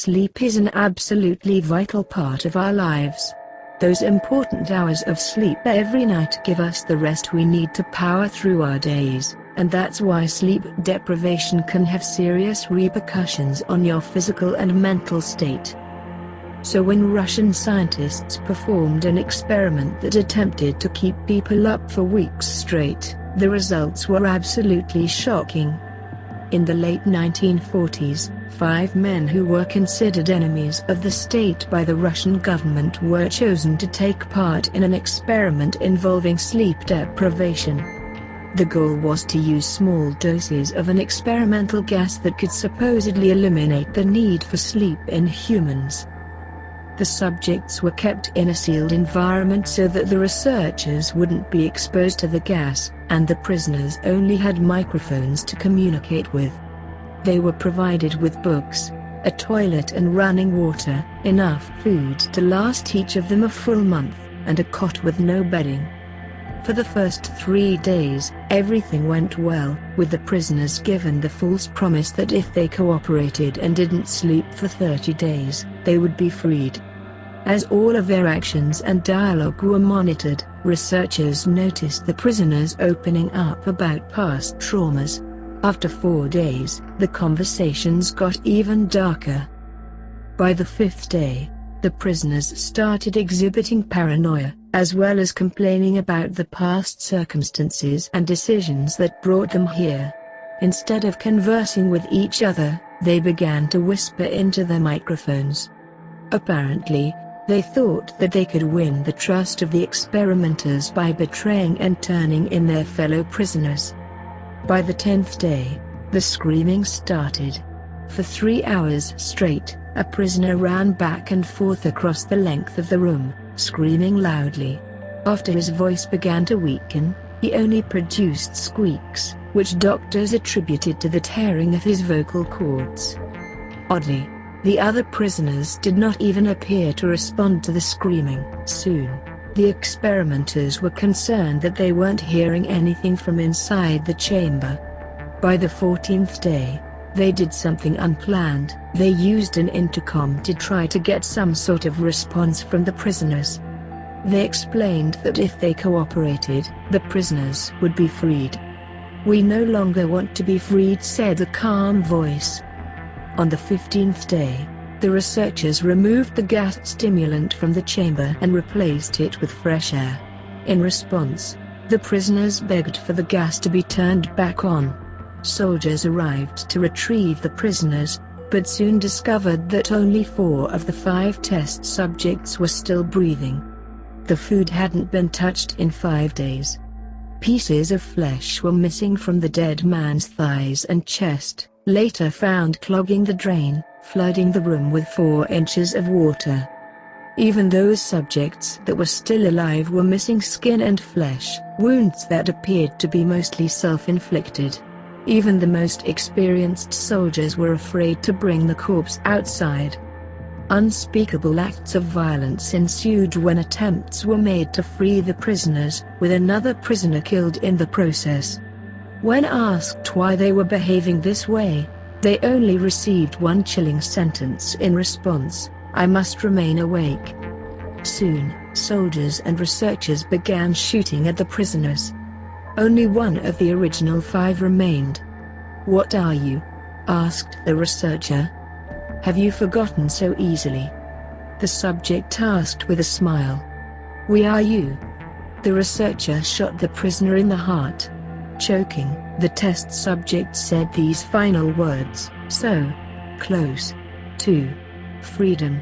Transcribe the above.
Sleep is an absolutely vital part of our lives. Those important hours of sleep every night give us the rest we need to power through our days, and that's why sleep deprivation can have serious repercussions on your physical and mental state. So when Russian scientists performed an experiment that attempted to keep people up for weeks straight, the results were absolutely shocking. In the late 1940s, 5 men who were considered enemies of the state by the Russian government were chosen to take part in an experiment involving sleep deprivation. The goal was to use small doses of an experimental gas that could supposedly eliminate the need for sleep in humans. The subjects were kept in a sealed environment so that the researchers wouldn't be exposed to the gas, and the prisoners only had microphones to communicate with. They were provided with books, a toilet and running water, enough food to last each of them a full month, and a cot with no bedding. For the first 3 days, everything went well, with the prisoners given the false promise that if they cooperated and didn't sleep for 30 days, they would be freed. As all of their actions and dialogue were monitored, researchers noticed the prisoners opening up about past traumas. After 4 days, the conversations got even darker. By the 5th day, the prisoners started exhibiting paranoia, as well as complaining about the past circumstances and decisions that brought them here. Instead of conversing with each other, they began to whisper into their microphones. Apparently, they thought that they could win the trust of the experimenters by betraying and turning in their fellow prisoners. By the 10th day, the screaming started. For 3 hours straight, a prisoner ran back and forth across the length of the room, screaming loudly. After his voice began to weaken, he only produced squeaks, which doctors attributed to the tearing of his vocal cords. Oddly, the other prisoners did not even appear to respond to the screaming. Soon, the experimenters were concerned that they weren't hearing anything from inside the chamber. By the 14th day, they did something unplanned. They used an intercom to try to get some sort of response from the prisoners. They explained that if they cooperated, the prisoners would be freed. "We no longer want to be freed," said a calm voice. On the 15th day, the researchers removed the gas stimulant from the chamber and replaced it with fresh air. In response, the prisoners begged for the gas to be turned back on. Soldiers arrived to retrieve the prisoners, but soon discovered that only 4 of the 5 test subjects were still breathing. The food hadn't been touched in 5 days. Pieces of flesh were missing from the dead man's thighs and chest, later found clogging the drain, flooding the room with 4 inches of water. Even those subjects that were still alive were missing skin and flesh, wounds that appeared to be mostly self-inflicted. Even the most experienced soldiers were afraid to bring the corpse outside. Unspeakable acts of violence ensued when attempts were made to free the prisoners, with another prisoner killed in the process. When asked why they were behaving this way, they only received one chilling sentence in response: "I must remain awake." Soon, soldiers and researchers began shooting at the prisoners. Only one of the original 5 remained. "What are you?" asked the researcher. "Have you forgotten so easily?" the subject asked with a smile. "We are you." The researcher shot the prisoner in the heart. Choking, the test subject said these final words: "So close to freedom."